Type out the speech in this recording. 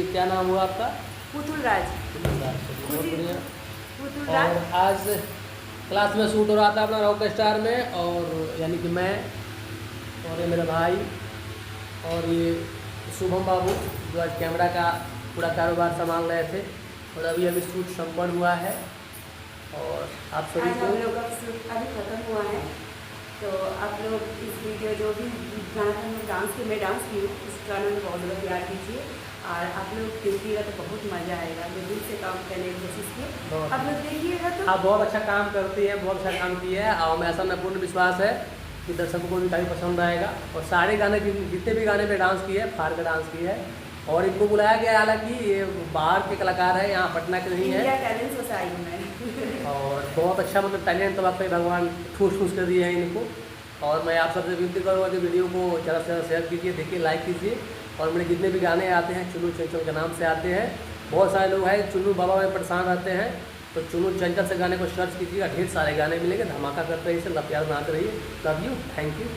क्या नाम हुआ आपका? पुतुल राज। पुतुल राज, बहुत बढ़िया। पुतुल और राज। आज क्लास में शूट हो रहा था अपना रॉक स्टार में, और यानी कि मैं और ये मेरा भाई और ये शुभम बाबू जो आज कैमरा का पूरा कारोबार संभाल रहे थे, और अभी अभी शूट संपन्न हुआ है। और आप सभी आज को हम लोग का शूट अभी खत्म हुआ है, तो आप लोग इस वीडियो जो भी गाना हम लोग डांस की, मैं डांस की हूँ, इस गाने में बहुत ज़्यादा प्यार कीजिए और आप लोग देखिएगा तो बहुत मज़ा आएगा। मैं दिल से काम करने की कोशिश की, आप लोग देखिएगा तो। आप बहुत अच्छा काम करती है, बहुत अच्छा काम किया है, और मैं ऐसा मैं पूर्ण विश्वास है कि दर्शकों को भी काफ़ी पसंद आएगा। और सारे गाने जितने भी गाने पे डांस किए है, फाड़ का डांस किया है, और इनको बुलाया गया है, हालांकि ये बाहर के कलाकार है, यहाँ पटना के नहीं है। इंडिया टैलेंट शो से आई हूँ मैं। और बहुत अच्छा मतलब टैलेंट तो वाकई भगवान ठूस ठूस कर दिए हैं इनको। और मैं आप सबसे विनती करूँगा कि वीडियो को ज़्यादा से ज़्यादा शेयर कीजिए, देखिए, लाइक कीजिए। और मेरे जितने भी गाने आते हैं चुन्नू चंचल के नाम से आते हैं। बहुत सारे लोग हैं चुन्नू बाबा में परेशान रहते हैं, तो चुन्नू चंचल से गाने को सर्च कीजिएगा, ढेर सारे गाने मिलेंगे। धमाका करते रहिए, इसे प्यार बनाते रहिए। Love you, thank you.